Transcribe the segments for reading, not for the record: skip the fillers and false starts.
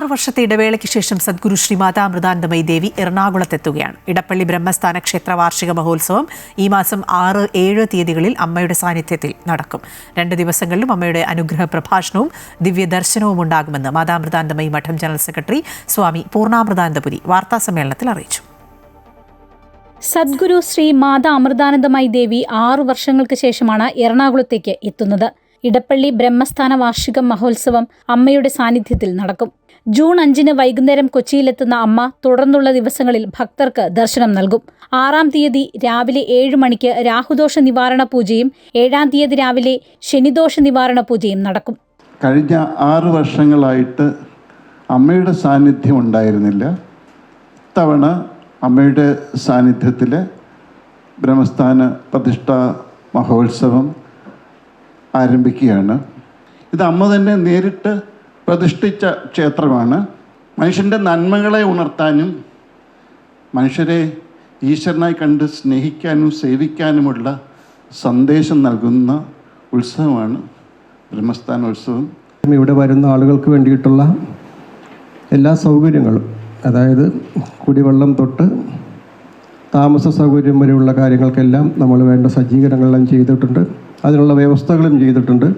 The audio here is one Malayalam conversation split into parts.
6 വർഷത്തെ ഇടവേളയ്ക്ക് ശേഷം സദ്ഗുരു ശ്രീ മാതാ അമൃതാനന്ദമയി ദേവി എറണാകുളത്തെത്തുകയാണ്. ഇടപ്പള്ളി ബ്രഹ്മസ്ഥാന ക്ഷേത്ര വാർഷിക മഹോത്സവം ഈ മാസം 6, 7 തീയതികളിൽ അമ്മയുടെ സാന്നിധ്യത്തിൽ നടക്കും. 2 ദിവസങ്ങളിലും അമ്മയുടെ അനുഗ്രഹ പ്രഭാഷണവും ദിവ്യദർശനവും ഉണ്ടാകുമെന്ന് മാതാ അമൃതാനന്ദമയി മഠം ജനറൽ സെക്രട്ടറി സ്വാമി പൂർണ്ണാമൃതാനന്ദപുരി വാർത്താസമ്മേളനത്തിൽ അറിയിച്ചു. സദ്ഗുരു ശ്രീ മാതാ അമൃതാനന്ദമയി ദേവി 6 വർഷങ്ങൾക്ക് ശേഷമാണ് എറണാകുളത്തേക്ക് എത്തുന്നത്. ഇടപ്പള്ളി ബ്രഹ്മസ്ഥാന വാർഷിക മഹോത്സവം അമ്മയുടെ സാന്നിധ്യത്തിൽ നടക്കും. ജൂൺ 5 വൈകുന്നേരം കൊച്ചിയിലെത്തുന്ന അമ്മ തുടർന്നുള്ള ദിവസങ്ങളിൽ ഭക്തർക്ക് ദർശനം നൽകും. 6-ാം തീയതി രാവിലെ 7 മണിക്ക് രാഹുദോഷ നിവാരണ പൂജയും 7-ാം തീയതി രാവിലെ ശനിദോഷ നിവാരണ പൂജയും നടക്കും. കഴിഞ്ഞ 6 വർഷങ്ങളായിട്ട് അമ്മയുടെ സാന്നിധ്യം ഉണ്ടായിരുന്നില്ല. ഇത്തവണ അമ്മയുടെ സാന്നിധ്യത്തിൽ ബ്രഹ്മസ്ഥാന പ്രതിഷ്ഠാ മഹോത്സവം ആരംഭിക്കുകയാണ്. ഇത് അമ്മ തന്നെ നേരിട്ട് പ്രതിഷ്ഠിച്ച ക്ഷേത്രമാണ്. മനുഷ്യൻ്റെ നന്മകളെ ഉണർത്താനും മനുഷ്യരെ ഈശ്വരനായി കണ്ട് സ്നേഹിക്കാനും സേവിക്കാനുമുള്ള സന്ദേശം നൽകുന്ന ഉത്സവമാണ് ബ്രഹ്മസ്ഥാനോത്സവം. ഇവിടെ വരുന്ന ആളുകൾക്ക് വേണ്ടിയിട്ടുള്ള എല്ലാ സൗകര്യങ്ങളും, അതായത് കുടിവെള്ളം തൊട്ട് താമസ സൗകര്യം വരെയുള്ള കാര്യങ്ങൾക്കെല്ലാം നമ്മൾ വേണ്ട സജ്ജീകരണങ്ങളെല്ലാം ചെയ്തിട്ടുണ്ട്. അതിനുള്ള വ്യവസ്ഥകളും ചെയ്തിട്ടുണ്ട്.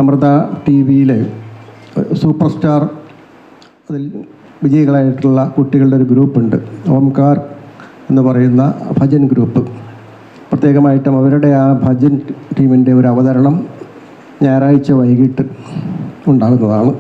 അമൃത ടിവിയിലെ സൂപ്പർ സ്റ്റാർ അതിൽ വിജയികളായിട്ടുള്ള കുട്ടികളുടെ ഒരു ഗ്രൂപ്പുണ്ട്, ഓംകാർ എന്ന് പറയുന്ന ഭജൻ ഗ്രൂപ്പ്. പ്രത്യേകമായിട്ടും അവരുടെ ആ ഭജൻ ടീമിൻ്റെ ഒരു അവതരണം ഞായറാഴ്ച വൈകിട്ട് ഉണ്ടാകുന്നതാണ്.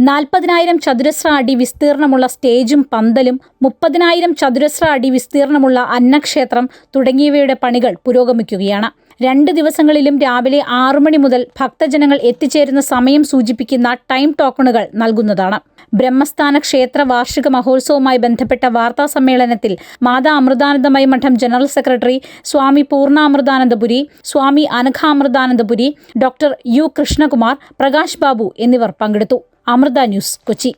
40,000 ചതുരശ്ര അടി വിസ്തീർണമുള്ള സ്റ്റേജും പന്തലും 30,000 ചതുരശ്ര അടി വിസ്തീർണമുള്ള അന്നക്ഷേത്രം തുടങ്ങിയവയുടെ പണികൾ പുരോഗമിക്കുകയാണ്. 2 ദിവസങ്ങളിലും രാവിലെ 6 മണി മുതൽ ഭക്തജനങ്ങൾ എത്തിച്ചേരുന്ന സമയം സൂചിപ്പിക്കുന്ന ടൈം ടോക്കണുകൾ നൽകുന്നതാണ്. ബ്രഹ്മസ്ഥാന ക്ഷേത്ര വാർഷിക മഹോത്സവവുമായി ബന്ധപ്പെട്ട വാർത്താ സമ്മേളനത്തിൽ മാതാ അമൃതാനന്ദമയി മഠം ജനറൽ സെക്രട്ടറി സ്വാമി പൂർണ്ണാമൃതാനന്ദപുരി, സ്വാമി അനഘാമൃതാനന്ദപുരി, ഡോക്ടർ യു കൃഷ്ണകുമാർ, പ്രകാശ് ബാബു എന്നിവർ പങ്കെടുത്തു. അമൃത ന്യൂസ്, കൊച്ചി.